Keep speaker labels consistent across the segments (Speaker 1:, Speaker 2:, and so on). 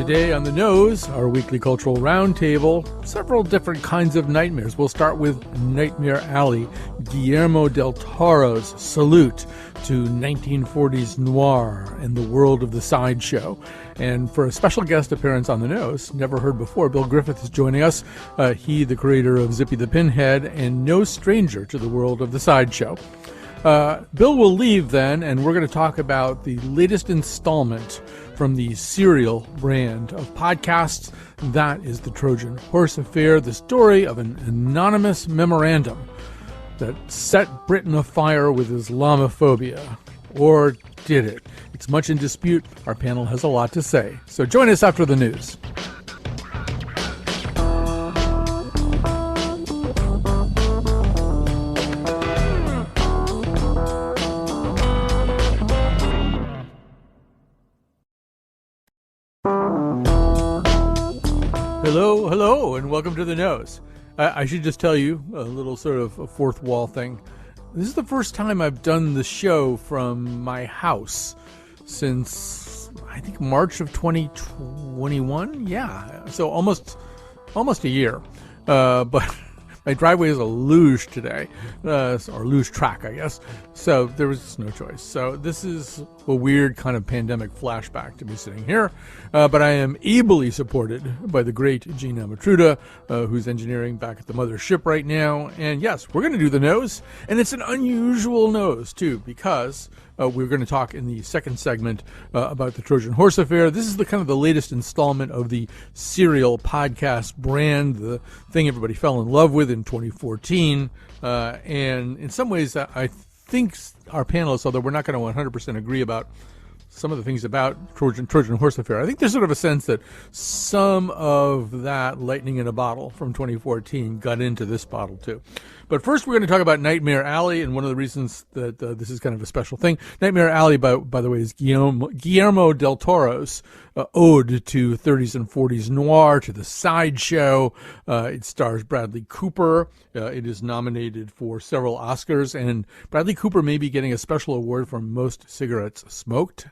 Speaker 1: Today on The Nose, our weekly cultural roundtable, several different kinds of nightmares. We'll start with Nightmare Alley, Guillermo del Toro's salute to 1940s noir and the world of the sideshow. And for a special guest appearance on The Nose, never heard before, Bill Griffith is joining us. He, the creator of Zippy the Pinhead, and no stranger to the world of the sideshow. Bill will leave then, and we're going to talk about the latest installment from the Serial brand of podcasts. That is the Trojan Horse Affair, the story of an anonymous memorandum that set Britain afire with Islamophobia. Or did it? It's much in dispute. Our panel has a lot to say. So join us after the news. Hello, and welcome to The Nose. I should just tell you a little sort of a fourth wall thing. This is the first time I've done the show from my house since, I think, March of 2021. Yeah, so almost a year. But my driveway is a luge today, or luge track, I guess. So there was no choice. So this is a weird kind of pandemic flashback to be sitting here. But I am ably supported by the great Eugene Amat, who's engineering back at the mothership right now. And yes, we're going to do the nose. And it's an unusual nose, too, because we're going to talk in the second segment about the Trojan Horse Affair. This is the kind of the latest installment of the Serial podcast brand, the thing everybody fell in love with in 2014. And in some ways, I think our panelists, although we're not going to 100% agree about some of the things about Trojan Horse Affair, I think there's sort of a sense that some of that lightning in a bottle from 2014 got into this bottle too. But first we're going to talk about Nightmare Alley, and one of the reasons that this is kind of a special thing. Nightmare Alley, by the way, is Guillermo del Toro's ode to 30s and 40s noir, to the sideshow. It stars Bradley Cooper. It is nominated for several Oscars, and Bradley Cooper may be getting a special award for most cigarettes smoked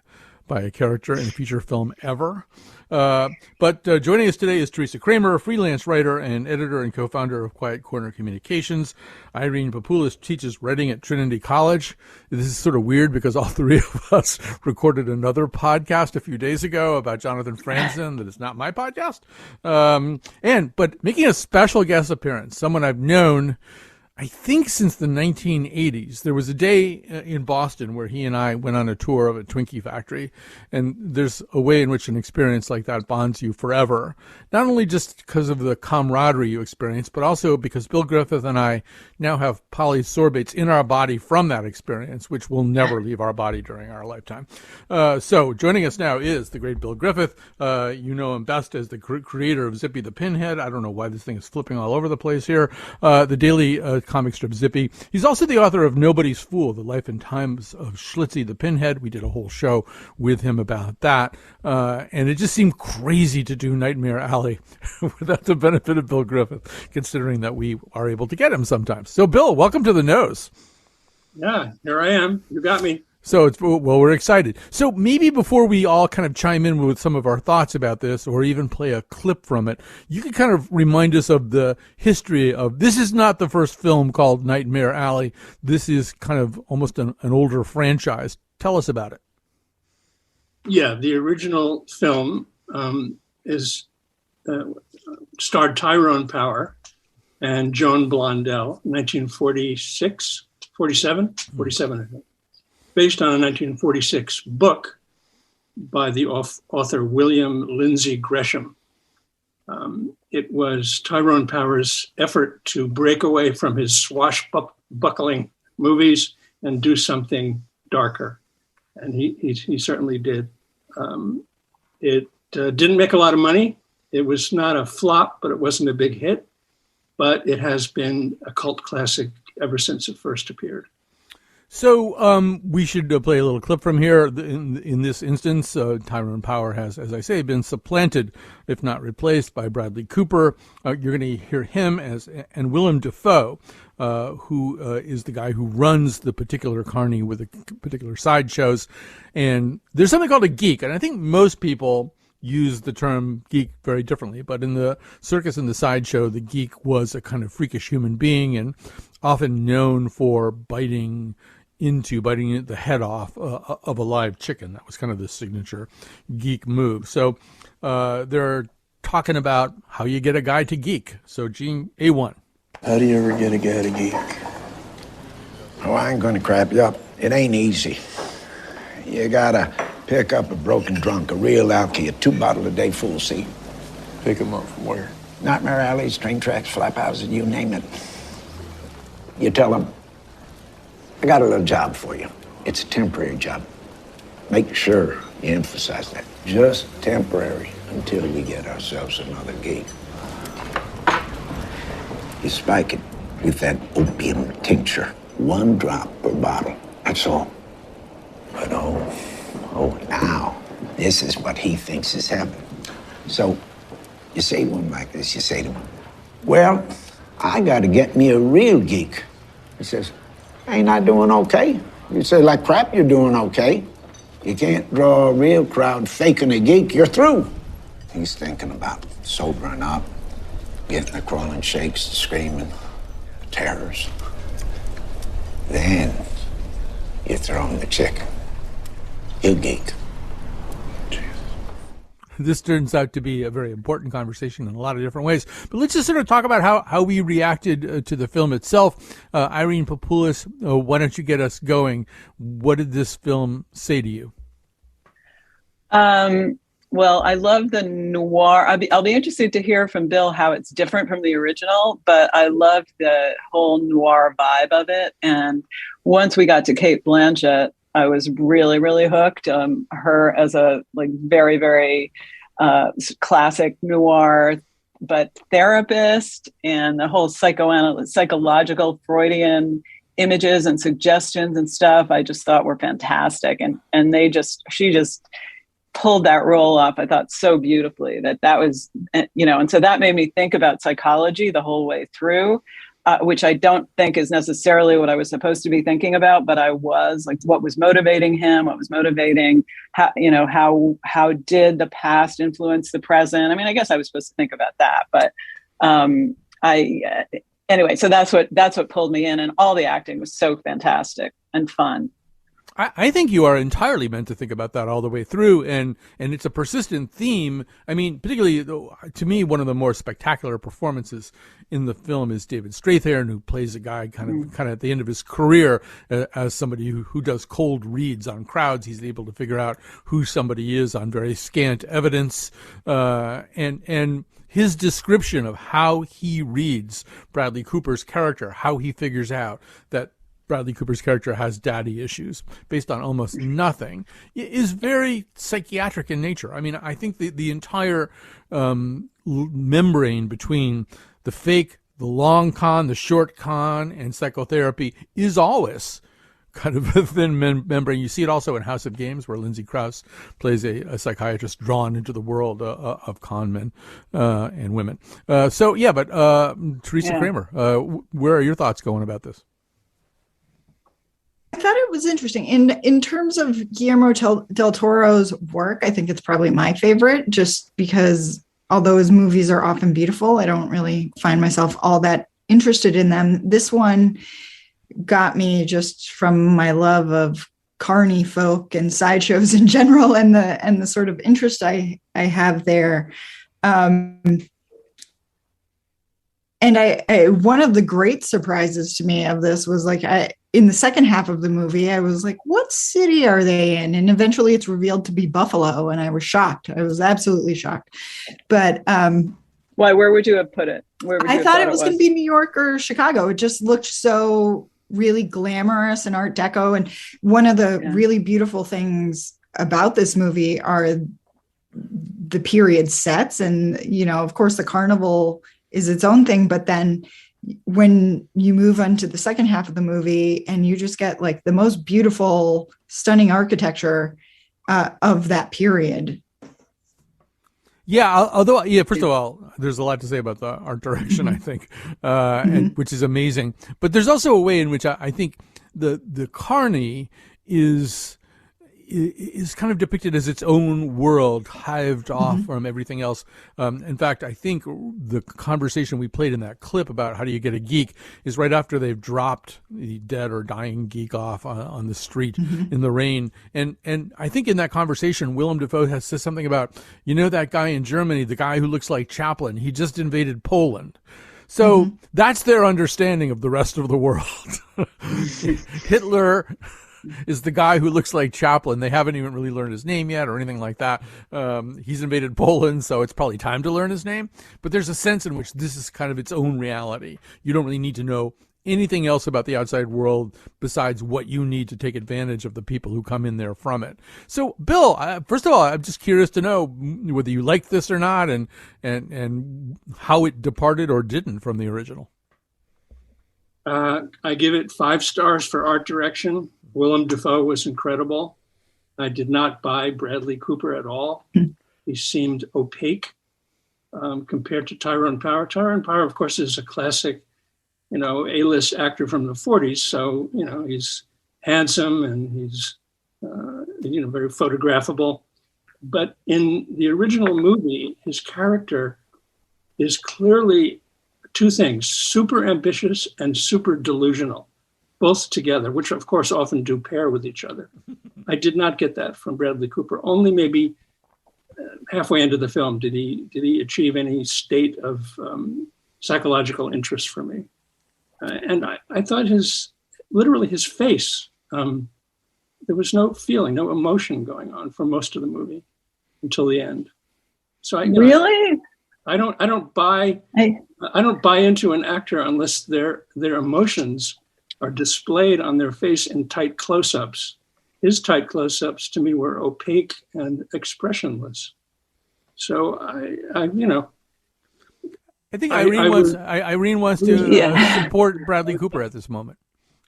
Speaker 1: by a character in a feature film ever. But joining us today is Teresa Kramer, a freelance writer and editor and co-founder of Quiet Corner Communications. Irene Papoulis teaches writing at Trinity College. This is sort of weird because all three of us recorded another podcast a few days ago about Jonathan Franzen that is not my podcast. But making a special guest appearance, someone I've known, I think, since the 1980s. There was a day in Boston where he and I went on a tour of a Twinkie factory, and there's a way in which an experience like that bonds you forever, not only just because of the camaraderie you experience, but also because Bill Griffith and I now have polysorbates in our body from that experience, which will never leave our body during our lifetime. So joining us now is the great Bill Griffith. You know him best as the creator of Zippy the Pinhead. I don't know why this thing is flipping all over the place here. The daily comic strip Zippy. He's also the author of Nobody's Fool, The Life and Times of Schlitzie the Pinhead. We did a whole show with him about that. And it just seemed crazy to do Nightmare Alley without the benefit of Bill Griffith, considering that we are able to get him sometimes. So, Bill, welcome to The Nose.
Speaker 2: Yeah, here I am. You got me.
Speaker 1: So, we're excited. So maybe before we all kind of chime in with some of our thoughts about this, or even play a clip from it, you can kind of remind us of the history of, this is not the first film called Nightmare Alley. This is kind of almost an older franchise. Tell us about it.
Speaker 2: Yeah, the original film starred Tyrone Power and Joan Blondell, 1946, 47, I think. Based on a 1946 book by the author William Lindsay Gresham. It was Tyrone Power's effort to break away from his swashbuckling movies and do something darker. And he certainly did. It didn't make a lot of money. It was not a flop, but it wasn't a big hit. But it has been a cult classic ever since it first appeared.
Speaker 1: So we should play a little clip from here. In this instance, Tyrone Power has, as I say, been supplanted, if not replaced, by Bradley Cooper. You're going to hear him and Willem Dafoe, who is the guy who runs the particular carny with the particular sideshows. And there's something called a geek, and I think most people used the term geek very differently. But in the circus and the sideshow, the geek was a kind of freakish human being and often known for biting the head off of a live chicken. That was kind of the signature geek move. So they're talking about how you get a guy to geek. So Gene, A1.
Speaker 3: How do you ever get a guy to geek?
Speaker 4: Oh, I ain't gonna crap you up. It ain't easy. You gotta pick up a broken drunk, a real alky, a 2-bottle-a-day full seat.
Speaker 3: Pick him up from where?
Speaker 4: Nightmare alleys, train tracks, flap houses, you name it. You tell them, I got a little job for you. It's a temporary job. Make sure you emphasize that. Just temporary until we get ourselves another geek. You spike it with that opium tincture. 1 drop per bottle. That's all. But now, this is what he thinks is happening. So, you say to him like this, you say to him, well, I gotta get me a real geek. He says, ain't I doing okay? You say, like crap, you're doing okay. You can't draw a real crowd faking a geek, you're through. He's thinking about sobering up, getting the crawling shakes, the screaming, the terrors. Then you throw him the chicken. He'll geek.
Speaker 1: This turns out to be a very important conversation in a lot of different ways. But let's just sort of talk about how we reacted to the film itself. Irene Papoulis, why don't you get us going? What did this film say to you?
Speaker 5: Well, I love the noir. I'll be interested to hear from Bill how it's different from the original, but I loved the whole noir vibe of it. And once we got to Cate Blanchett, I was really, really hooked. Her as a very, very classic noir, but therapist, and the whole psychological Freudian images and suggestions and stuff I just thought were fantastic. And she just pulled that role off, I thought, so beautifully that was, and so that made me think about psychology the whole way through, which I don't think is necessarily what I was supposed to be thinking about, but I was like, what was motivating him? What was motivating, how did the past influence the present? I mean, I guess I was supposed to think about that, but anyway, so that's what pulled me in, and all the acting was so fantastic and fun.
Speaker 1: I think you are entirely meant to think about that all the way through, and it's a persistent theme. I mean, particularly to me, one of the more spectacular performances in the film is David Strathairn, who plays a guy kind of at the end of his career as somebody who does cold reads on crowds. He's able to figure out who somebody is on very scant evidence, and his description of how he reads Bradley Cooper's character, how he figures out that Bradley Cooper's character has daddy issues based on almost nothing, is very psychiatric in nature. I mean, I think the entire membrane between the fake, the long con, the short con, and psychotherapy is always kind of a thin membrane. You see it also in House of Games, where Lindsay Krause plays a psychiatrist drawn into the world of con men and women. Teresa Kramer, where are your thoughts going about this?
Speaker 6: I thought it was interesting. In terms of Guillermo del Toro's work, I think it's probably my favorite, just because although his movies are often beautiful, I don't really find myself all that interested in them. This one got me just from my love of carny folk and sideshows in general, and the sort of interest I have there. And I one of the great surprises to me of this was in the second half of the movie, I was like, what city are they in? And eventually it's revealed to be Buffalo. And I was shocked. I was absolutely shocked. But
Speaker 5: why? Where would you have put it?
Speaker 6: I thought it was going to be New York or Chicago. It just looked so really glamorous and Art Deco. And one of the really beautiful things about this movie are the period sets. And, of course, the carnival is its own thing. But then when you move on to the second half of the movie and you just get the most beautiful, stunning architecture of that period.
Speaker 1: Yeah, first of all, there's a lot to say about the art direction, I think, and which is amazing. But there's also a way in which I think the carny is is kind of depicted as its own world, hived off from everything else. In fact, I think the conversation we played in that clip about how do you get a geek is right after they've dropped the dead or dying geek off on the street in the rain. And I think in that conversation, Willem Dafoe has said something about, that guy in Germany, the guy who looks like Chaplin, he just invaded Poland. So that's their understanding of the rest of the world. Hitler is the guy who looks like Chaplin. They haven't even really learned his name yet or anything like that. He's invaded Poland, so it's probably time to learn his name. But there's a sense in which this is kind of its own reality. You don't really need to know anything else about the outside world besides what you need to take advantage of the people who come in there from it. So, Bill, first of all, I'm just curious to know whether you liked this or not, and how it departed or didn't from the original.
Speaker 2: I give it 5 stars for art direction. Willem Dafoe was incredible. I did not buy Bradley Cooper at all. He seemed opaque compared to Tyrone Power. Tyrone Power, of course, is a classic, A-list actor from the 40s. So, he's handsome and he's, very photographable. But in the original movie, his character is clearly 2 things: super ambitious and super delusional, both together, which of course often do pair with each other. I did not get that from Bradley Cooper. Only maybe halfway into the film did he achieve any state of psychological interest for me. And I thought his face, there was no feeling, no emotion going on for most of the movie until the end. So
Speaker 5: really,
Speaker 2: I don't buy into an actor unless their emotions are displayed on their face in tight close-ups. His tight close-ups to me were opaque and expressionless. So I
Speaker 1: think Irene wants to support Bradley Cooper at this moment.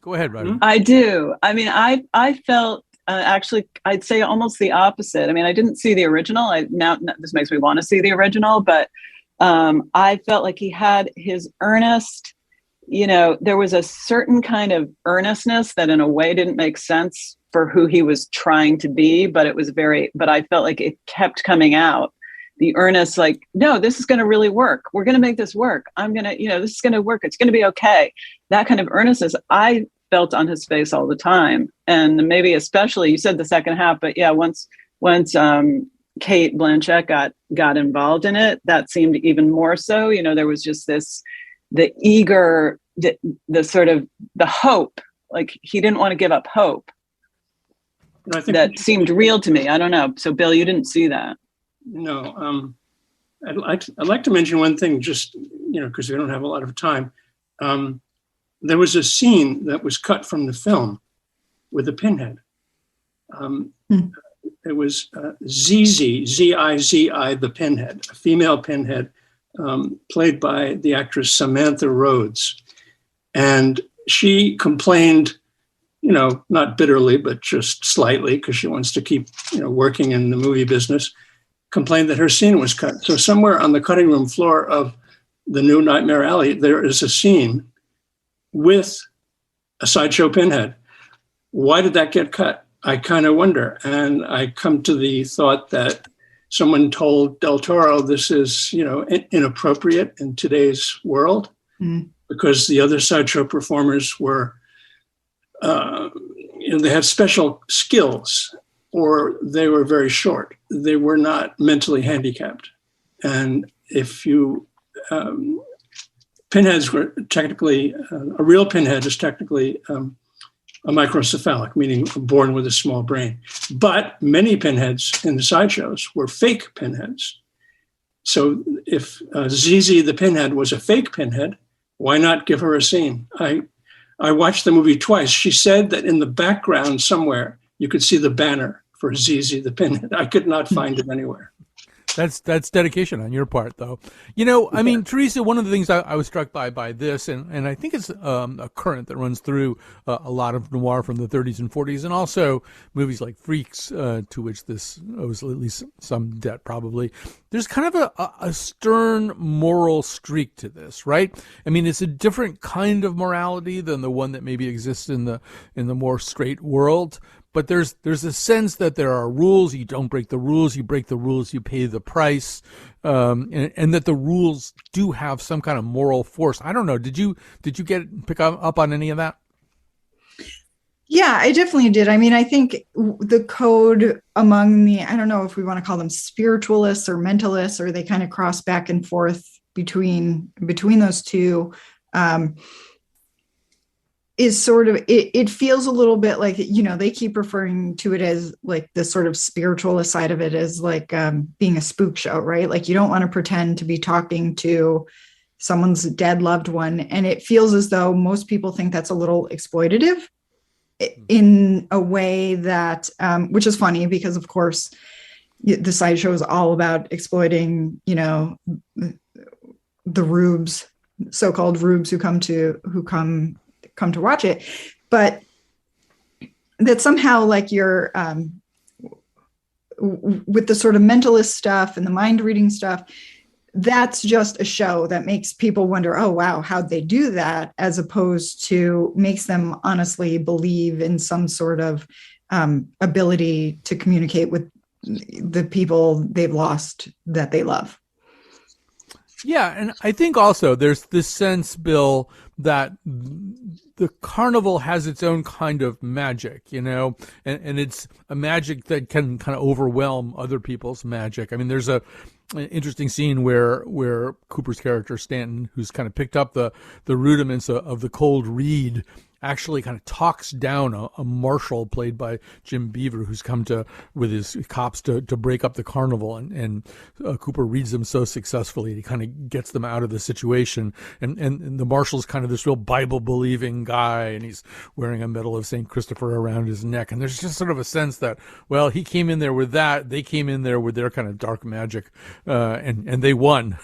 Speaker 1: Go ahead, Irene.
Speaker 5: I do. I mean, I felt actually, I'd say almost the opposite. I mean, I didn't see the original. Now this makes me want to see the original, but I felt like he had his earnest. There was a certain kind of earnestness that in a way didn't make sense for who he was trying to be, but I felt like it kept coming out. The earnest, like, no, this is going to really work. We're going to make this work. This is going to work. It's going to be okay. That kind of earnestness I felt on his face all the time. And maybe especially, you said the second half, but yeah, once Cate Blanchett got involved in it, that seemed even more so. There was just the eager, the sort of the hope, like he didn't want to give up hope.
Speaker 2: I think
Speaker 5: that seemed real to me. I don't know. So Bill, you didn't see that.
Speaker 2: No. I'd like to mention one thing, just, because we don't have a lot of time. There was a scene that was cut from the film with a pinhead. It was Zizi, Z-I-Z-I, the pinhead, a female pinhead, played by the actress Samantha Rhodes. And she complained, not bitterly, but just slightly, because she wants to keep, working in the movie business, complained that her scene was cut. So somewhere on the cutting room floor of the new Nightmare Alley, there is a scene with a sideshow pinhead. Why did that get cut? I kind of wonder. And I come to the thought that someone told Del Toro this is, inappropriate in today's world, because the other sideshow performers were, they had special skills, or they were very short. They were not mentally handicapped. And if you, pinheads were technically, a real pinhead is technically a microcephalic, meaning born with a small brain. But many pinheads in the sideshows were fake pinheads. So if Zizi the pinhead was a fake pinhead, why not give her a scene? I watched the movie twice. She said that in the background somewhere, you could see the banner for Zizi the pinhead. I could not find it anywhere.
Speaker 1: That's dedication on your part, though. I mean, Teresa, one of the things I was struck by this, and I think it's a current that runs through a lot of noir from the 30s and 40s, and also movies like Freaks, to which this owes at least some debt, probably. There's kind of a stern moral streak to this, right? I mean, it's a different kind of morality than the one that maybe exists in the more straight world, but there's a sense that there are rules. You don't break the rules. You break the rules, you pay the price, and that the rules do have some kind of moral force. I don't know. Did you pick up on any of that?
Speaker 6: Yeah, I definitely did. I mean, I think the code among I don't know if we want to call them spiritualists or mentalists, or they kind of cross back and forth between those two, is sort of, it feels a little bit like, they keep referring to it as like the sort of spiritualist side of it as like being a spook show, right? Like you don't want to pretend to be talking to someone's dead loved one. And it feels as though most people think that's a little exploitative in a way that, which is funny because of course the sideshow is all about exploiting, the rubes, so-called rubes who come to watch it, but that somehow like you're with the sort of mentalist stuff and the mind reading stuff, that's just a show that makes people wonder, oh, wow, how'd they do that? As opposed to makes them honestly believe in some sort of ability to communicate with the people they've lost that they love.
Speaker 1: Yeah, and I think also there's this sense, Bill, that the carnival has its own kind of magic, and it's a magic that can kind of overwhelm other people's magic. I mean, there's an interesting scene where Cooper's character, Stanton, who's kind of picked up the rudiments of the cold reed, actually kind of talks down a marshal played by Jim Beaver, who's come with his cops to break up the carnival, and Cooper reads them so successfully, he kind of gets them out of the situation, and the marshal's kind of this real Bible believing guy, and he's wearing a medal of St. Christopher around his neck, and there's just sort of a sense that, well, he came in there with that, they came in there with their kind of dark magic, and they won.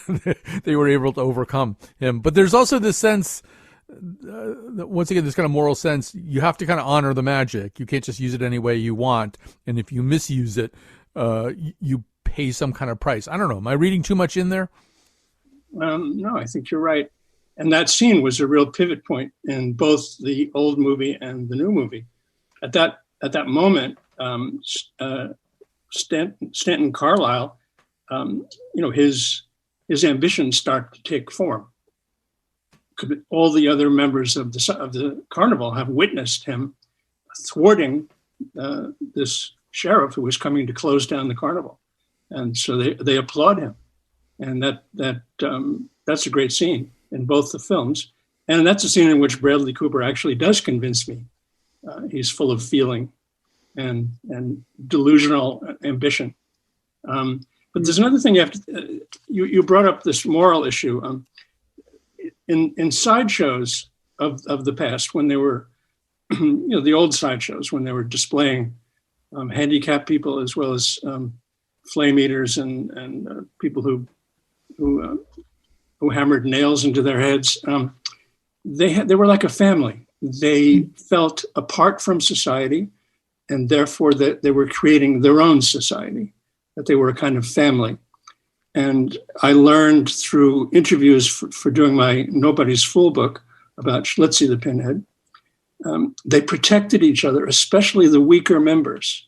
Speaker 1: They were able to overcome him. But there's also this sense, once again, this kind of moral sense, you have to kind of honor the magic. You can't just use it any way you want. And if you misuse it, you pay some kind of price. I don't know. Am I reading too much in there?
Speaker 2: No, I think you're right. And that scene was a real pivot point in both the old movie and the new movie. At that moment, Stanton Carlyle, his ambitions start to take form. All the other members of the carnival have witnessed him thwarting this sheriff who was coming to close down the carnival, and so they applaud him, and that's a great scene in both the films, and that's a scene in which Bradley Cooper actually does convince me. He's full of feeling and delusional ambition, but there's another thing you have to. You brought up this moral issue. In sideshows of the past, when they were, the old sideshows, when they were displaying handicapped people as well as flame eaters and people who hammered nails into their heads, they were like a family. They felt apart from society, and therefore that they were creating their own society, that they were a kind of family. And I learned through interviews for doing my Nobody's Fool book about Schlitzie the Pinhead, they protected each other, especially the weaker members.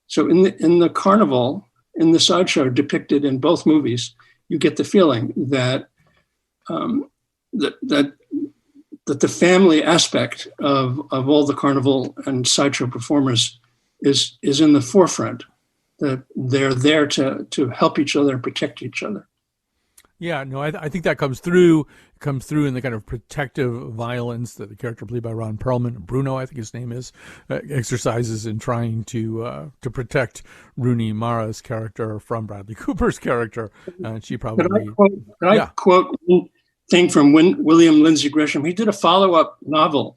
Speaker 2: So in the carnival, in the sideshow depicted in both movies, you get the feeling that that the family aspect of all the carnival and sideshow performers is in the forefront. That they're there to help each other and protect each other.
Speaker 1: Yeah, no, I think that comes through in the kind of protective violence that the character played by Ron Perlman, Bruno, I think his name is, exercises in trying to protect Rooney Mara's character from Bradley Cooper's character. And she probably...
Speaker 2: Could I quote one thing from William Lindsay Gresham? He did a follow-up novel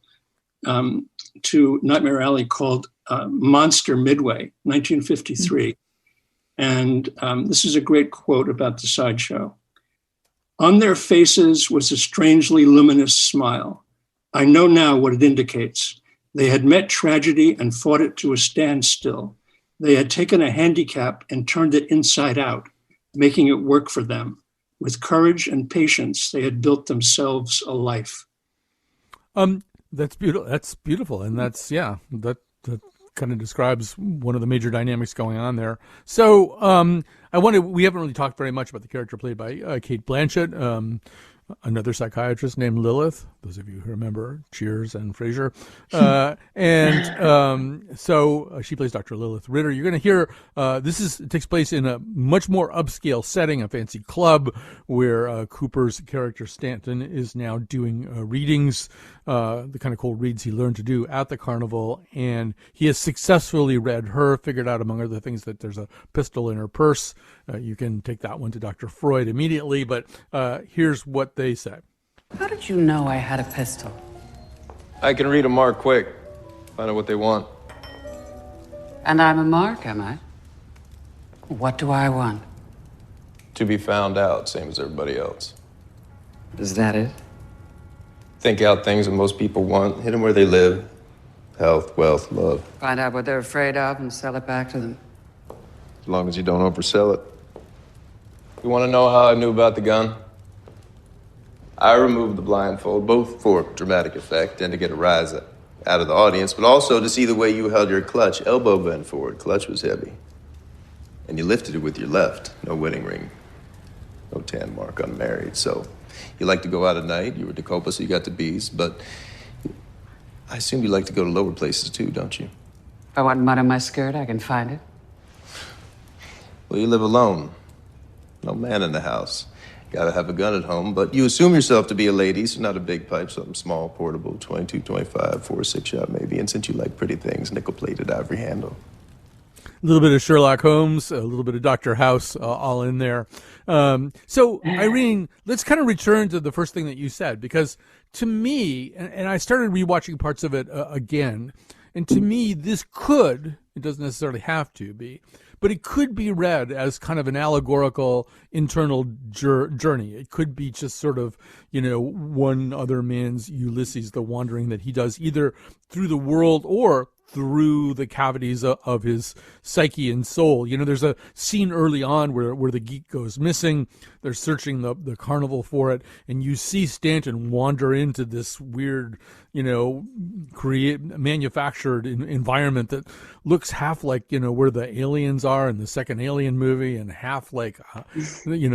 Speaker 2: to Nightmare Alley called Monster Midway, 1953. And this is a great quote about the sideshow. On their faces was a strangely luminous smile. I know now what it indicates. They had met tragedy and fought it to a standstill. They had taken a handicap and turned it inside out, making it work for them. With courage and patience, they had built themselves a life.
Speaker 1: That's beautiful. That's beautiful. And that's, kind of describes one of the major dynamics going on there. So we haven't really talked very much about the character played by Cate Blanchett, another psychiatrist named Lilith, those of you who remember Cheers and Frasier. So she plays Dr. Lilith Ritter. You're going to hear, it takes place in a much more upscale setting, a fancy club where Cooper's character Stanton is now doing readings, the kind of cold reads he learned to do at the carnival. And he has successfully read her, figured out, among other things, that there's a pistol in her purse. You can take that one to Dr. Freud immediately, but here's what they say.
Speaker 7: How did you know I had a pistol?
Speaker 3: I can read a mark quick. Find out what they want.
Speaker 7: And I'm a mark, am I? What do I want?
Speaker 3: To be found out, same as everybody else.
Speaker 7: Is that it?
Speaker 3: Think out things that most people want. Hit them where they live. Health, wealth, love.
Speaker 7: Find out what they're afraid of and sell it back to them.
Speaker 3: As long as you don't oversell it. You want to know how I knew about the gun? I removed the blindfold, both for dramatic effect and to get a rise out of the audience, but also to see the way you held your clutch, elbow bent forward. Clutch was heavy. And you lifted it with your left. No wedding ring. No tan mark, unmarried. So you like to go out at night. You were Dacopa, so you got the bees, but I assume you like to go to lower places too, don't you?
Speaker 7: If I want mud on my skirt, I can find it.
Speaker 3: Well, you live alone. No man in the house. Gotta have a gun at home, but you assume yourself to be a lady, so not a big pipe, something small, portable, 22, 25, 4-6 shot maybe. And since you like pretty things, nickel-plated ivory handle.
Speaker 1: A little bit of Sherlock Holmes, a little bit of Dr. House, all in there. So, Irene, let's kind of return to the first thing that you said, because to me, and I started rewatching parts of it again, and to me, this could, it doesn't necessarily have to be, but it could be read as kind of an allegorical internal journey. It could be just sort of, one other man's Ulysses, the wandering that he does either through the world or through the cavities of his psyche and soul. There's a scene early on where the geek goes missing. They're searching the carnival for it, and you see Stanton wander into this weird, manufactured environment that looks half like, where the aliens are in the second Alien movie, and half like,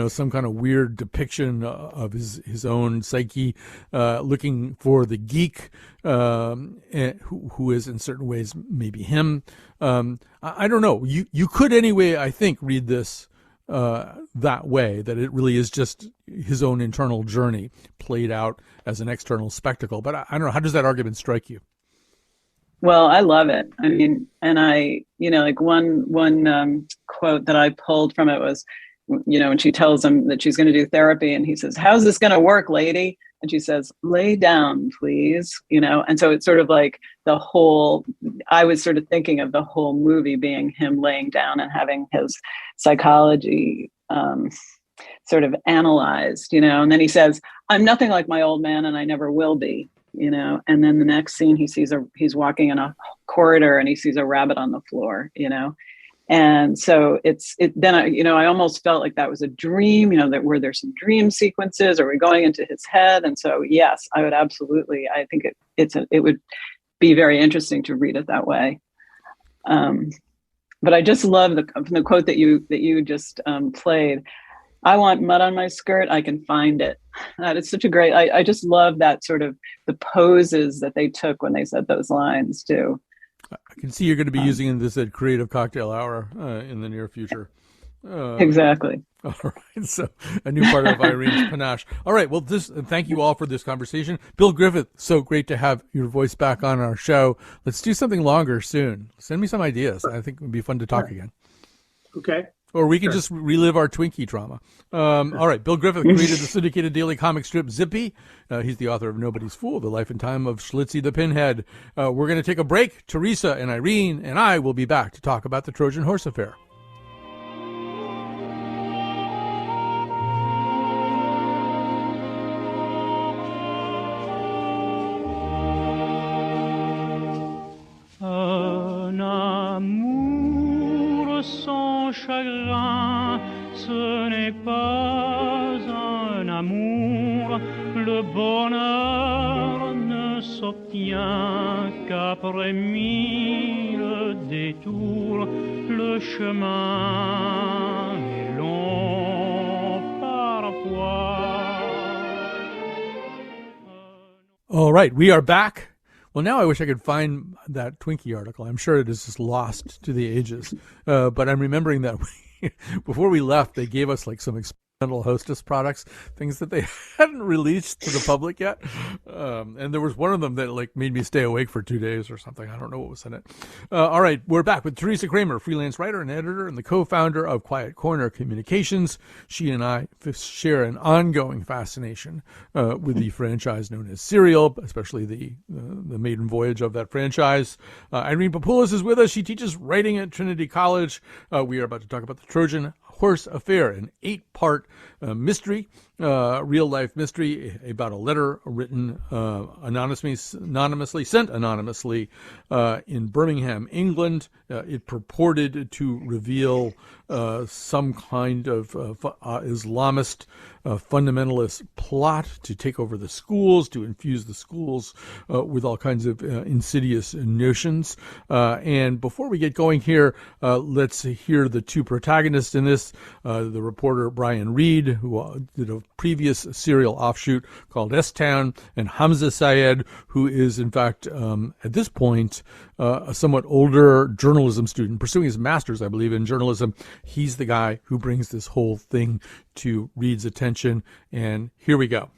Speaker 1: some kind of weird depiction of his own psyche, looking for the geek, who is in certain ways maybe him. I don't know. You could anyway, I think, read this that way, that it really is just his own internal journey played out as an external spectacle. But I don't know. How does that argument strike you?
Speaker 5: Well, I love it. I mean, and I, like one quote that I pulled from it was, when she tells him that she's going to do therapy, and he says, "How's this going to work, lady?" And she says, "Lay down, please." And so it's sort of like I was sort of thinking of the whole movie being him laying down and having his psychology sort of analyzed, and then he says, "I'm nothing like my old man, and I never will be," and then the next scene he's walking in a corridor and he sees a rabbit on the floor, and so then I almost felt like that was a dream, that were there some dream sequences, or we're going into his head. And so, yes, I would absolutely, I think it would be very interesting to read it that way. But I just love the quote that you just played. "I want mud on my skirt, I can find it." That is such a great, I just love that sort of the poses that they took when they said those lines too.
Speaker 1: I can see you're going to be using this at Creative Cocktail Hour in the near future.
Speaker 5: Exactly.
Speaker 1: All right. So a new part of Irene's panache. All right. Well, thank you all for this conversation. Bill Griffith, so great to have your voice back on our show. Let's do something longer soon. Send me some ideas. I think it would be fun to talk again.
Speaker 2: Okay.
Speaker 1: Or we can just relive our Twinkie trauma. All right. Bill Griffith created the syndicated daily comic strip Zippy. He's the author of Nobody's Fool, The Life and Time of Schlitzie the Pinhead. We're going to take a break. Teresa and Irene and I will be back to talk about the Trojan horse affair.
Speaker 8: Un amour sans chagrin, ce n'est pas un amour, le bonheur ne s'obtient qu'après mille détours, le chemin est long parfois.
Speaker 1: All right, we are back. Well, now I wish I could find that Twinkie article. I'm sure it is just lost to the ages. But I'm remembering that before we left, they gave us like some experimental Hostess products, things that they hadn't released to the public yet. And there was one of them that like made me stay awake for 2 days or something. I don't know what was in it. All right, we're back with Teresa Kramer, freelance writer and editor and the co-founder of Quiet Corner Communications. She and I share an ongoing fascination with the franchise known as Serial, especially the maiden voyage of that franchise. Irene Papoulis is with us. She teaches writing at Trinity College. We are about to talk about the Trojan Horse Affair, an 8-part mystery, real-life mystery about a letter written anonymously, sent anonymously in Birmingham, England. It purported to reveal some kind of Islamist fundamentalist plot to take over the schools, to infuse the schools with all kinds of insidious notions. And before we get going here, let's hear the two protagonists in this. The reporter Brian Reed, who did a previous Serial offshoot called S-Town, and Hamza Syed, who is, in fact, at this point, a somewhat older journalism student, pursuing his master's, I believe, in journalism. He's the guy who brings this whole thing to Reed's attention, and here we go.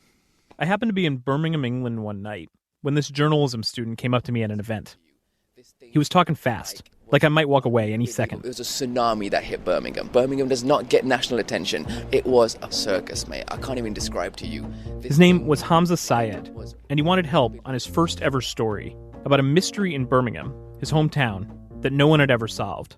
Speaker 9: I happened to be in Birmingham, England one night when this journalism student came up to me at an event. He was talking fast, like I might walk away any second.
Speaker 10: It was a tsunami that hit Birmingham. Birmingham does not get national attention. It was a circus, mate. I can't even describe to you.
Speaker 9: His name was Hamza Syed, and he wanted help on his first ever story about a mystery in Birmingham, his hometown, that no one had ever solved.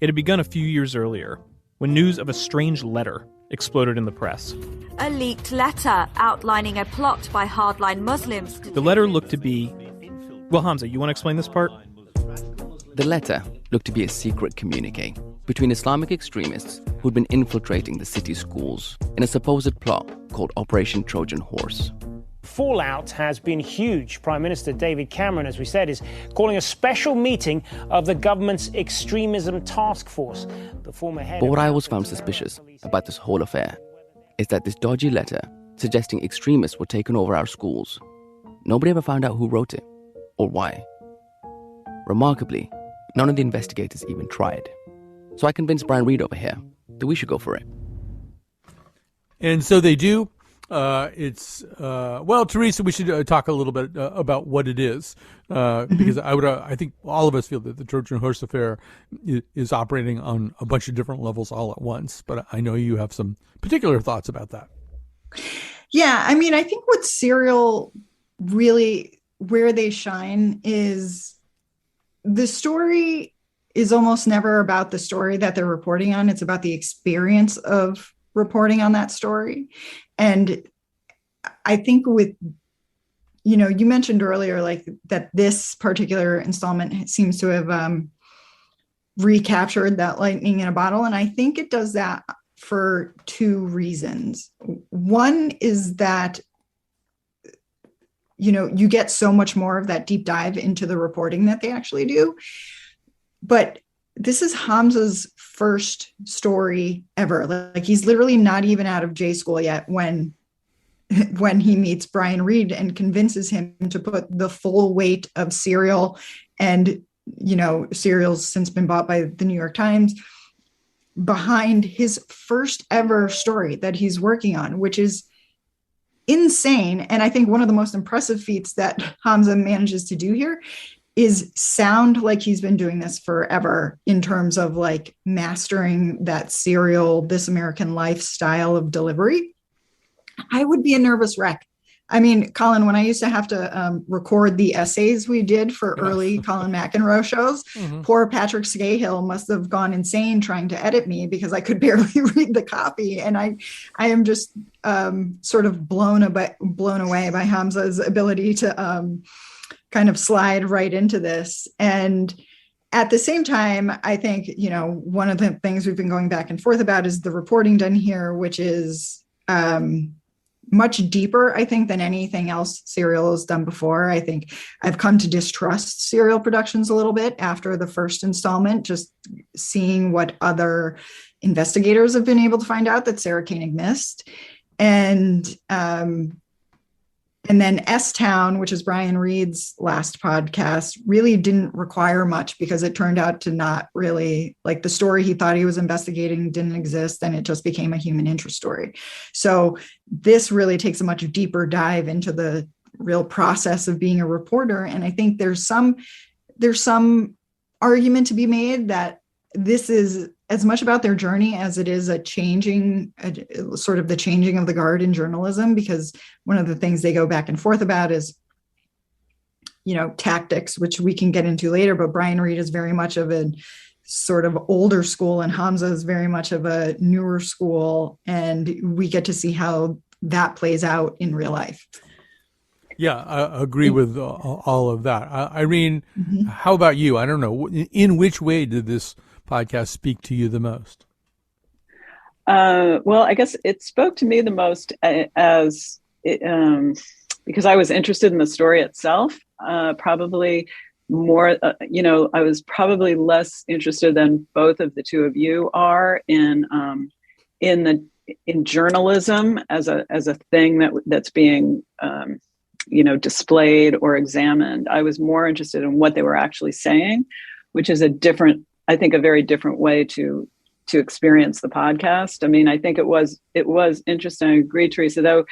Speaker 9: It had begun a few years earlier, when news of a strange letter exploded in the press.
Speaker 11: A leaked letter outlining a plot by hardline Muslims.
Speaker 9: The letter looked to be... Well, Hamza, you want to explain this part?
Speaker 10: The letter looked to be a secret communique between Islamic extremists who'd been infiltrating the city schools in a supposed plot called Operation Trojan Horse.
Speaker 12: Fallout has been huge. Prime Minister David Cameron, as we said, is calling a special meeting of the government's extremism task force. The former head.
Speaker 10: But what I always found suspicious about this whole affair is that this dodgy letter suggesting extremists were taking over our schools, nobody ever found out who wrote it or why. Remarkably, none of the investigators even tried. So I convinced Brian Reed over here that we should go for it.
Speaker 1: And so they do. Well, Teresa, we should talk a little bit about what it is, because I think all of us feel that the Trojan Horse Affair is operating on a bunch of different levels all at once. But I know you have some particular thoughts about that.
Speaker 6: Yeah, I mean, I think what Serial really, where they shine is the story is almost never about the story that they're reporting on. It's about the experience of reporting on that story. And I think with, you mentioned earlier, like that this particular installment seems to have recaptured that lightning in a bottle. And I think it does that for two reasons. One is that, you get so much more of that deep dive into the reporting that they actually do. But this is Hamza's first story ever. Like he's literally not even out of J school yet when he meets Brian Reed and convinces him to put the full weight of Serial, and Serial's since been bought by the New York Times, behind his first ever story that he's working on, which is insane. And I think one of the most impressive feats that Hamza manages to do here is sound like he's been doing this forever in terms of like mastering that Serial, This American Life style of delivery. I would be a nervous wreck. I mean, Colin, when I used to have to record the essays we did for early Colin McEnroe shows, poor Patrick Scahill must have gone insane trying to edit me because I could barely read the copy. And I am just sort of blown away by Hamza's ability to kind of slide right into this. And at the same time, I think, one of the things we've been going back and forth about is the reporting done here, which is much deeper, I think, than anything else Serial has done before. I think I've come to distrust Serial productions a little bit after the first installment, just seeing what other investigators have been able to find out that Sarah Koenig missed. And then S-Town, which is Brian Reed's last podcast, really didn't require much because it turned out to not really, like, the story he thought he was investigating didn't exist, and it just became a human interest story. So this really takes a much deeper dive into the real process of being a reporter. And I think there's some argument to be made that this is as much about their journey as it is the changing of the guard in journalism, because one of the things they go back and forth about is, tactics, which we can get into later. But Brian Reed is very much of a sort of older school, and Hamza is very much of a newer school. And we get to see how that plays out in real life.
Speaker 1: Yeah, I agree with all of that. Irene, how about you? I don't know. In which way did this podcast speak to you the most?
Speaker 5: Well, I guess it spoke to me the most because I was interested in the story itself. Probably more, I was probably less interested than both of the two of you are in journalism as a thing that's being displayed or examined. I was more interested in what they were actually saying, which is I think a very different way to experience the podcast. I mean, I think it was interesting. I agree, Teresa, though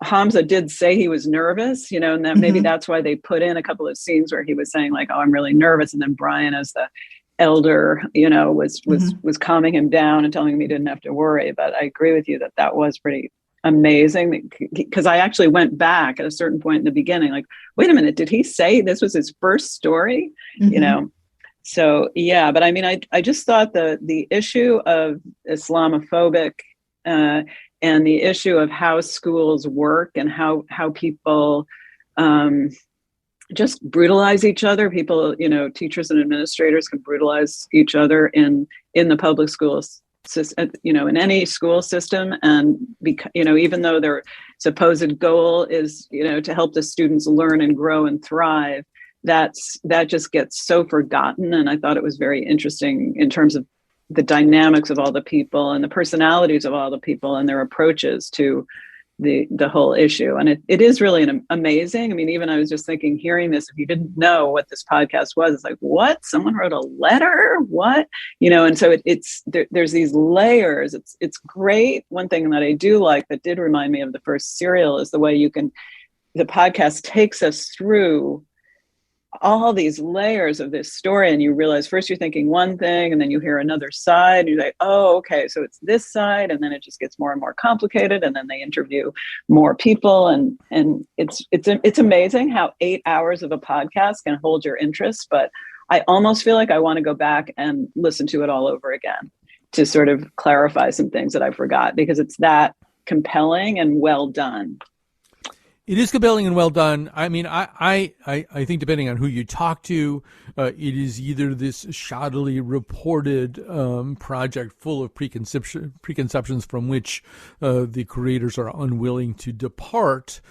Speaker 5: Hamza did say he was nervous, and that maybe that's why they put in a couple of scenes where he was saying, like, oh, I'm really nervous. And then Brian, as the elder, was calming him down and telling him he didn't have to worry. But I agree with you that was pretty amazing, because I actually went back at a certain point in the beginning, like, wait a minute, did he say this was his first story? So, yeah, but I mean, I just thought the issue of Islamophobic and the issue of how schools work and how people just brutalize each other. People, teachers and administrators can brutalize each other in the public schools, in any school system. And, even though their supposed goal is, to help the students learn and grow and thrive, that just gets so forgotten. And I thought it was very interesting in terms of the dynamics of all the people and the personalities of all the people and their approaches to the whole issue. And it is really amazing. I mean, even I was just thinking, hearing this, if you didn't know what this podcast was, it's like, what? Someone wrote a letter? What? And so there's these layers. It's great. One thing that I do like that did remind me of the first Serial is the way the podcast takes us through all these layers of this story, and you realize first you're thinking one thing, and then you hear another side, and you're like, oh, okay, so it's this side, and then it just gets more and more complicated, and then they interview more people, and it's amazing how 8 hours of a podcast can hold your interest. But I almost feel like I want to go back and listen to it all over again to sort of clarify some things that I forgot, because it's that compelling and well done.
Speaker 1: It is compelling and well done. I mean, I think depending on who you talk to, it is either this shoddily reported project full of preconceptions from which the creators are unwilling to depart,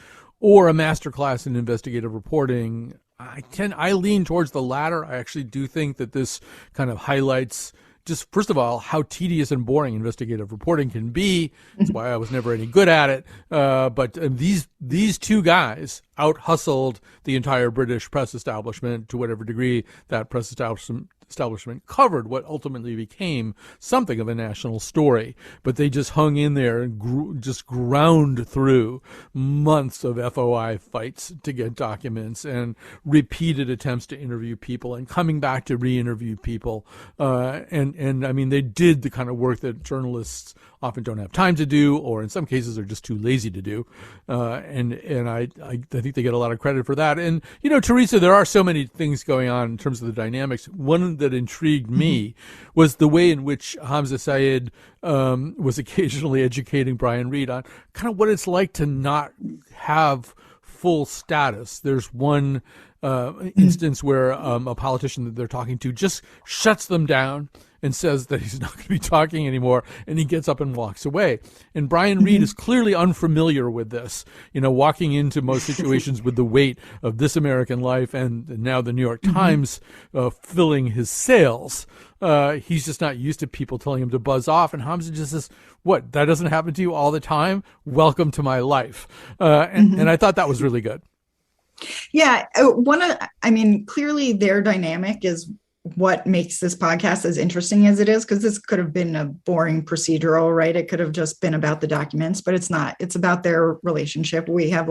Speaker 1: or a masterclass in investigative reporting. I lean towards the latter. I actually do think that this kind of highlights, just first of all, how tedious and boring investigative reporting can be. That's why I was never any good at it. But these two guys out-hustled the entire British press establishment to whatever degree that press establishment covered what ultimately became something of a national story. But they just hung in there and just ground through months of FOI fights to get documents and repeated attempts to interview people and coming back to re-interview people. And I mean, they did the kind of work that journalists often don't have time to do, or in some cases are just too lazy to do. And I think they get a lot of credit for that. And, Teresa, there are so many things going on in terms of the dynamics. One that intrigued me was the way in which Hamza Syed was occasionally educating Brian Reed on kind of what it's like to not have full status. There's one instance where a politician that they're talking to just shuts them down and says that he's not going to be talking anymore, and he gets up and walks away. And Brian Reed is clearly unfamiliar with this, walking into most situations with the weight of This American Life and now the New York Times filling his sails. He's just not used to people telling him to buzz off, and Hamza just says, "What? That doesn't happen to you all the time? Welcome to my life." And I thought that was really good.
Speaker 6: Yeah, clearly their dynamic is what makes this podcast as interesting as it is, because this could have been a boring procedural, right? It could have just been about the documents, but it's not. It's about their relationship. We have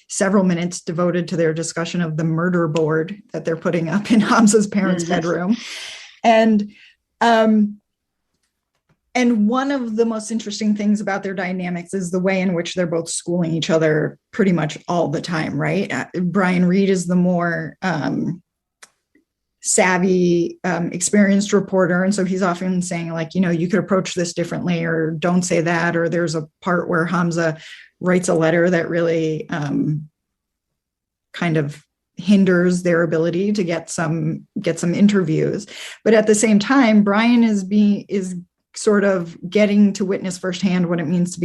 Speaker 6: several minutes devoted to their discussion of the murder board that they're putting up in Hamza's parents' bedroom. And one of the most interesting things about their dynamics is the way in which they're both schooling each other pretty much all the time, right? Brian Reed is the more savvy, experienced reporter. And so he's often saying you could approach this differently, or don't say that. Or there's a part where Hamza writes a letter that really kind of hinders their ability to get some interviews. But at the same time, Brian is sort of getting to witness firsthand what it means to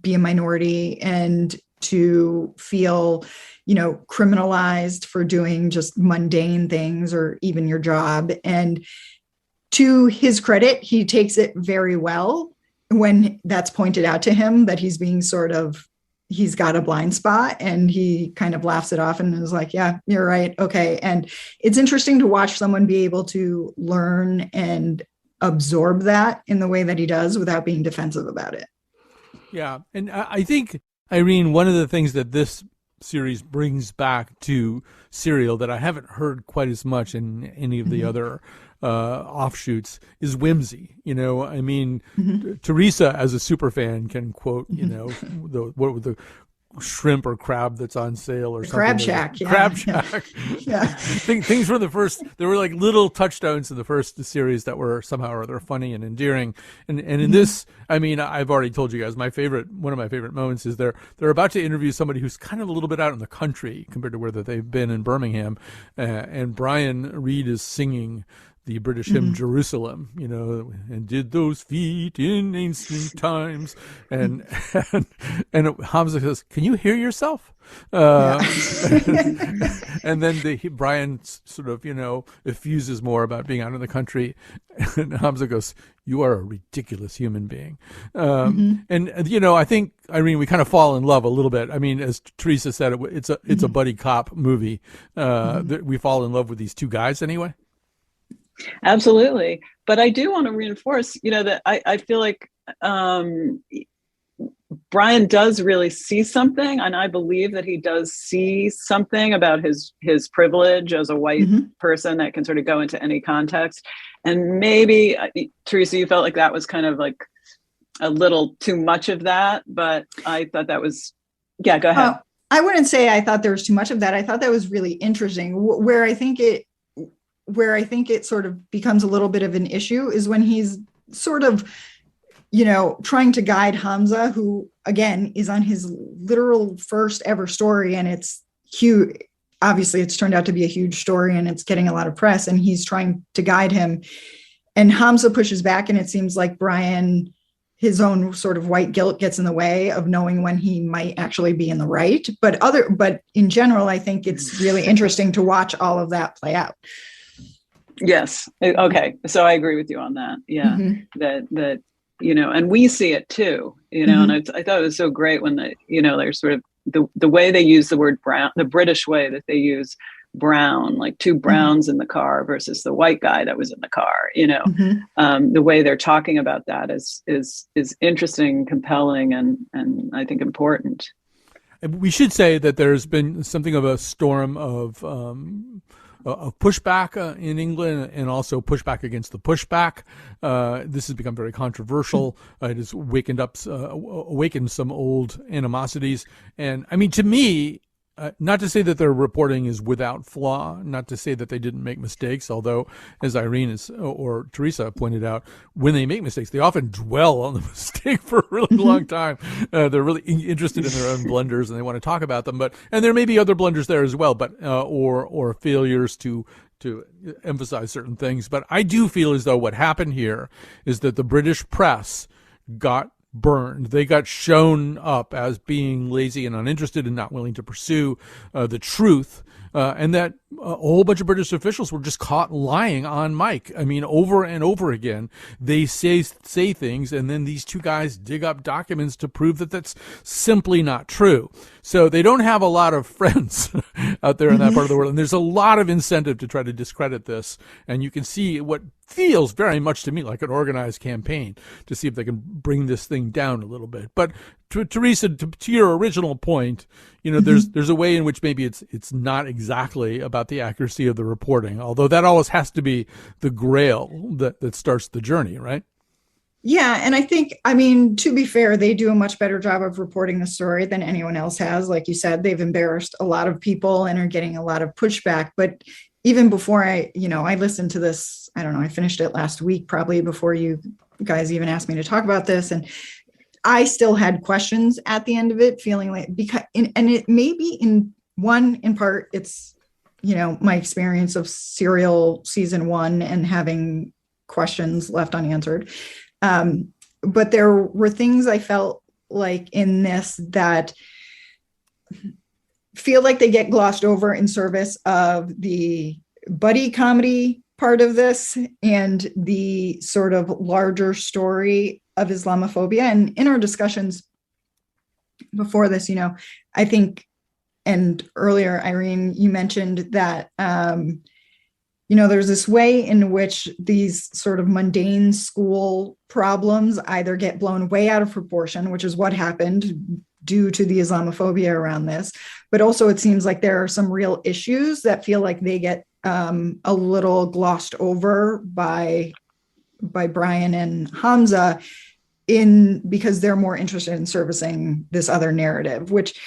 Speaker 6: be a minority and to feel, criminalized for doing just mundane things or even your job. And to his credit, he takes it very well when that's pointed out to him that he's being he's got a blind spot, and he kind of laughs it off and is like, yeah, you're right. Okay. And it's interesting to watch someone be able to learn and absorb that in the way that he does without being defensive about it.
Speaker 1: Yeah. And I think, Irene, one of the things that this series brings back to Serial that I haven't heard quite as much in any of the other offshoots is whimsy. Teresa, as a super fan, can quote, the shrimp or crab that's on sale or something.
Speaker 6: Crab Shack.
Speaker 1: Crab Shack.
Speaker 6: Yeah.
Speaker 1: Things were there were little touchdowns in the first series that were somehow or other funny and endearing. And in this, I've already told you guys, one of my favorite moments is they're about to interview somebody who's kind of a little bit out in the country compared to where they've been in Birmingham. And Brian Reed is singing the British hymn Jerusalem, and did those feet in ancient times, and Hamza says, "Can you hear yourself?" And then Brian sort of effuses more about being out in the country, and Hamza goes, "You are a ridiculous human being," and I think, Irene, we kind of fall in love a little bit. As Teresa said, it's a buddy cop movie. We fall in love with these two guys anyway.
Speaker 5: Absolutely. But I do want to reinforce, that I feel like Brian does really see something, and I believe that he does see something about his privilege as a white person that can sort of go into any context. And maybe, Teresa, you felt like that was kind of like a little too much of that, but I thought that was, go ahead.
Speaker 6: I wouldn't say I thought there was too much of that. I thought that was really interesting. Where I think it sort of becomes a little bit of an issue is when he's sort of, trying to guide Hamza, who again is on his literal first ever story. And it's huge. Obviously it's turned out to be a huge story and it's getting a lot of press, and he's trying to guide him, and Hamza pushes back. And it seems like Brian, his own sort of white guilt gets in the way of knowing when he might actually be in the right. But in general, I think it's really interesting to watch all of that play out.
Speaker 5: Yes. Okay. So I agree with you on that. Yeah. That, and we see it too, and I thought it was so great when there's sort of the way they use the word brown, the British way that they use brown, like two browns in the car versus the white guy that was in the car, the way they're talking about that is interesting, compelling, and I think important.
Speaker 1: We should say that there's been something of a storm of pushback in England, and also pushback against the pushback. This has become very controversial. It has awakened some old animosities. And to me, Not to say that their reporting is without flaw, not to say that they didn't make mistakes, although, as Irene or Teresa pointed out, when they make mistakes, they often dwell on the mistake for a really long time. They're really interested in their own blunders and they want to talk about them. And there may be other blunders there as well, but or failures to emphasize certain things. But I do feel as though what happened here is that the British press got burned. They got shown up as being lazy and uninterested and not willing to pursue the truth. And that a whole bunch of British officials were just caught lying on Mike. I mean, over and over again, they say things, and then these two guys dig up documents to prove that that's simply not true. So they don't have a lot of friends out there in that part of the world. And there's a lot of incentive to try to discredit this. And you can see what feels very much to me like an organized campaign to see if they can bring this thing down a little bit. But Teresa, to your original point, there's a way in which maybe it's not exactly about the accuracy of the reporting, although that always has to be the grail that starts the journey, right?
Speaker 6: Yeah. And I think, to be fair, they do a much better job of reporting the story than anyone else has. Like you said, they've embarrassed a lot of people and are getting a lot of pushback. But even before I listened to this, I don't know, I finished it last week, probably before you guys even asked me to talk about this. And I still had questions at the end of it, feeling like, and it may be in part, it's, my experience of Serial season 1 and having questions left unanswered. But there were things I felt like in this that feel like they get glossed over in service of the buddy comedy part of this and the sort of larger story of Islamophobia. And in our discussions before this, I think, and earlier, Irene, you mentioned that, there's this way in which these sort of mundane school problems either get blown way out of proportion, which is what happened due to the Islamophobia around this. But also it seems like there are some real issues that feel like they get a little glossed over by Brian and Hamza because they're more interested in servicing this other narrative, which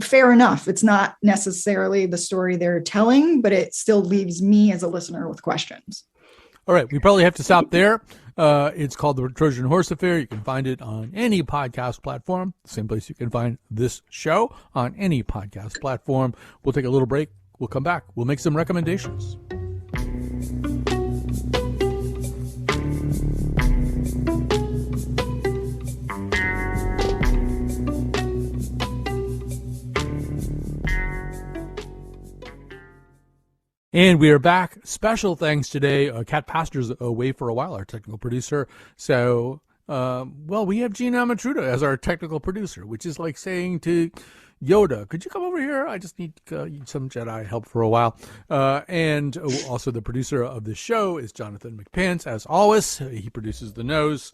Speaker 6: fair enough. It's not necessarily the story they're telling, but it still leaves me as a listener with questions.
Speaker 1: All right. We probably have to stop there. It's called The Trojan Horse Affair. You can find it on any podcast platform. Same place you can find this show, on any podcast platform. We'll take a little break. We'll come back. We'll make some recommendations. And we are back. Special thanks today. Kat Pastor's away for a while, our technical producer. So, we have Gene Amatruda as our technical producer, which is like saying to Yoda, could you come over here? I just need some Jedi help for a while. And also the producer of the show is Jonathan McPants, as always. He produces The Nose.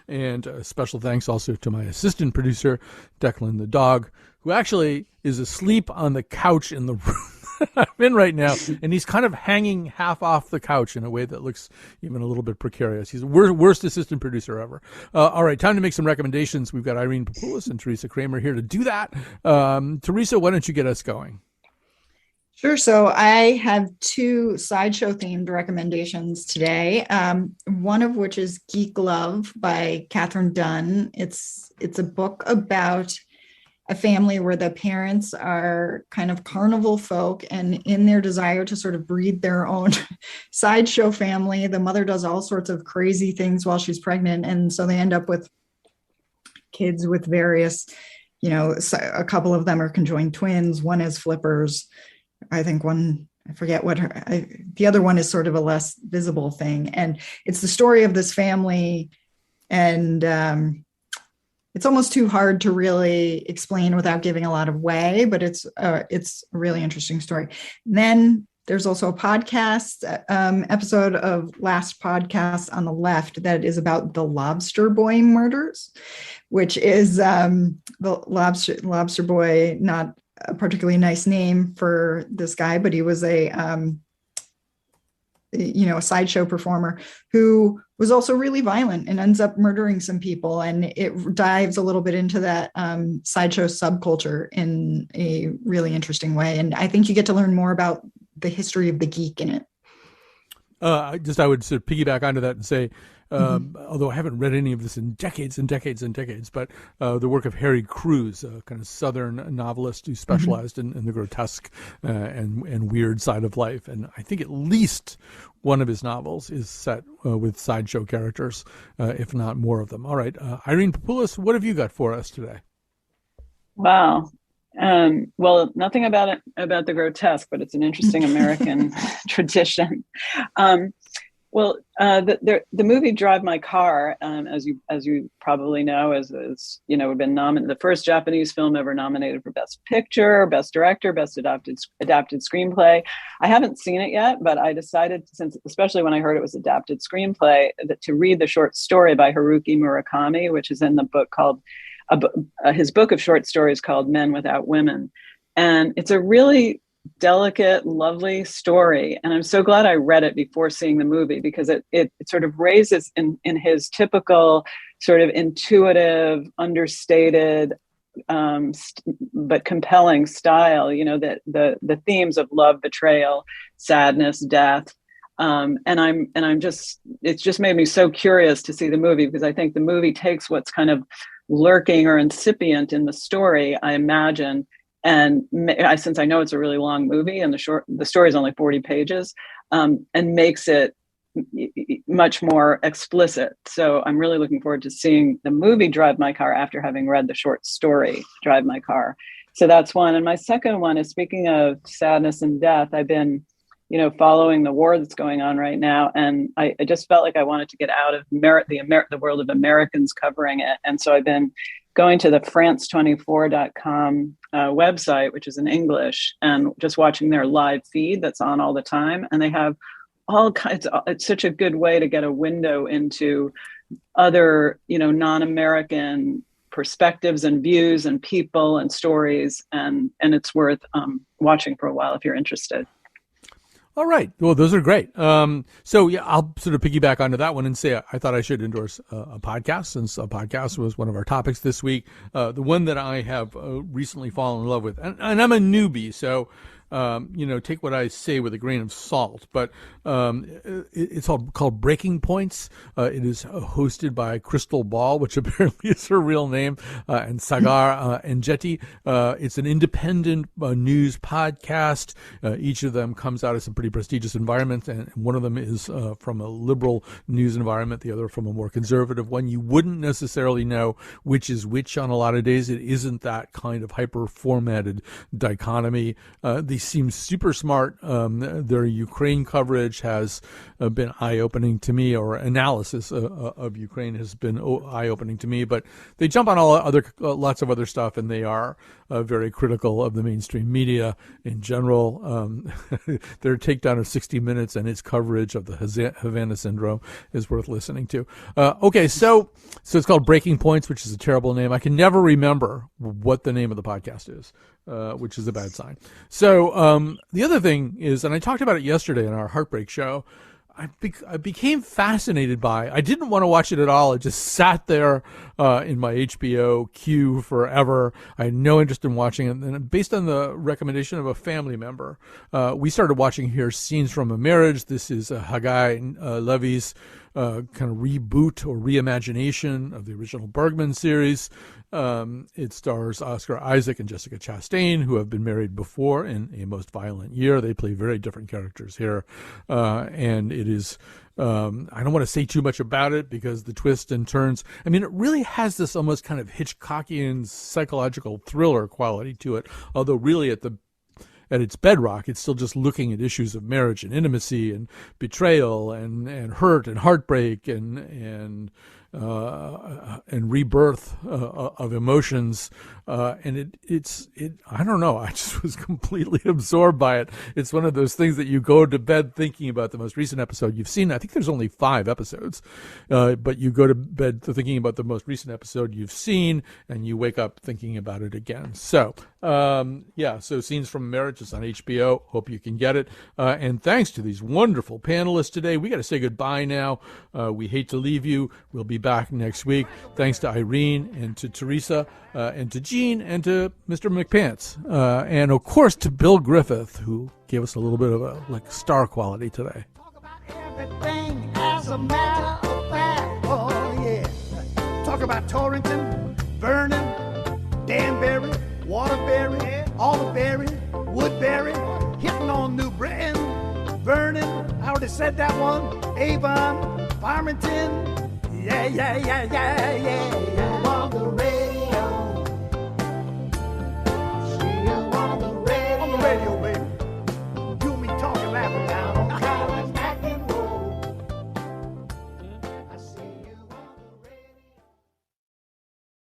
Speaker 1: And special thanks also to my assistant producer, Declan the dog, who actually is asleep on the couch in the room I'm in right now, and he's kind of hanging half off the couch in a way that looks even a little bit precarious. He's the worst assistant producer ever. All right, time to make some recommendations. We've got Irene Papoulis and Teresa Kramer here to do that. Teresa, why don't you get us going?
Speaker 6: Sure. So I have 2 sideshow themed recommendations today. One of which is Geek Love by Catherine Dunn. It's a book about a family where the parents are kind of carnival folk, and in their desire to sort of breed their own sideshow family, the mother does all sorts of crazy things while she's pregnant. And so they end up with kids with various, a couple of them are conjoined twins. One is flippers. I think one, I forget what the other one is sort of a less visible thing. And it's the story of this family, and it's almost too hard to really explain without giving a lot away, but it's a really interesting story. Then there's also a podcast episode of Last Podcast on the Left that is about the Lobster Boy murders, which is the Lobster Boy, not a particularly nice name for this guy, but he was a sideshow performer who was also really violent and ends up murdering some people. And it dives a little bit into that sideshow subculture in a really interesting way. And I think you get to learn more about the history of the geek in it.
Speaker 1: I would sort of piggyback onto that and say, although I haven't read any of this in decades and decades and decades, but the work of Harry Crews, a kind of Southern novelist who specialized in the grotesque and weird side of life. And I think at least one of his novels is set with sideshow characters, if not more of them. All right. Irene Papoulis, what have you got for us today?
Speaker 5: Wow. Well, nothing about the grotesque, but it's an interesting American tradition. The movie Drive My Car, as you probably know, has been nominated, the first Japanese film ever nominated for Best Picture, Best Director, Best Adapted Screenplay. I haven't seen it yet, but I decided, especially when I heard it was adapted screenplay, to read the short story by Haruki Murakami, which is in the book called his book of short stories called Men Without Women. And it's a really delicate, lovely story. And I'm so glad I read it before seeing the movie, because it sort of raises in his typical sort of intuitive, understated, but compelling style, that the themes of love, betrayal, sadness, death. It's just made me so curious to see the movie, because I think the movie takes what's kind of lurking or incipient in the story, I imagine. And since I know it's a really long movie and the story is only 40 pages, and makes it much more explicit. So I'm really looking forward to seeing the movie Drive My Car after having read the short story Drive My Car. So that's one. And my second one is, speaking of sadness and death, I've been following the war that's going on right now. And I just felt like I wanted to get out of the world of Americans covering it. And so I've been going to the France24.com website, which is in English, and just watching their live feed that's on all the time. And they have all kinds. It's such a good way to get a window into other, non-American perspectives and views and people and stories. And it's worth watching for a while if you're interested.
Speaker 1: All right. Well, those are great. So yeah, I'll sort of piggyback onto that one and say I thought I should endorse a podcast, since a podcast was one of our topics this week. The one that I have recently fallen in love with, and I'm a newbie, so take what I say with a grain of salt, but it's called Breaking Points. It is hosted by Crystal Ball, which apparently is her real name, and Sagar Enjeti. It's an independent news podcast. Each of them comes out of some pretty prestigious environments, and one of them is from a liberal news environment, the other from a more conservative one. You wouldn't necessarily know which is which on a lot of days. It isn't that kind of hyper-formatted dichotomy. They seem super smart. Their Ukraine coverage has been eye-opening to me, or analysis of Ukraine has been eye-opening to me. But they jump on lots of other stuff, and they are very critical of the mainstream media in general. Their takedown of 60 Minutes and its coverage of the Havana Syndrome is worth listening to. Okay, so it's called Breaking Points, which is a terrible name. I can never remember what the name of the podcast is, which is a bad sign. So the other thing is, and I talked about it yesterday in our Heartbreak show, I became fascinated by. I didn't want to watch it at all. It just sat there in my HBO queue forever. I had no interest in watching it. And based on the recommendation of a family member, we started watching here Scenes from a Marriage. This is Haggai Levy's kind of reboot or reimagination of the original Bergman series. It stars Oscar Isaac and Jessica Chastain, who have been married before in A Most Violent Year. They play very different characters here. And it is, I don't want to say too much about it because the twists and turns, I mean, it really has this almost kind of Hitchcockian psychological thriller quality to it, although really at its bedrock, it's still just looking at issues of marriage and intimacy and betrayal and hurt and heartbreak and and rebirth of emotions, and it's I don't know. I just was completely absorbed by it. It's one of those things that you go to bed thinking about the most recent episode you've seen. I think there's only 5 episodes, but you go to bed thinking about the most recent episode you've seen, and you wake up thinking about it again. So so Scenes from Marriage is on HBO. Hope you can get it. And thanks to these wonderful panelists today. We got to say goodbye now. We hate to leave you. We'll be back next week. Thanks to Irene and to Teresa and to Gene and to Mr. McPants. And, of course, to Bill Griffith, who gave us a little bit of a star quality today.
Speaker 13: Everything as a matter of fact. Oh, yeah. Talk about Torrington, Vernon, Danbury, Waterbury, Alderbury, Woodbury, hitting on New Britain, Vernon, I already said that one, Avon, Farmington, yeah.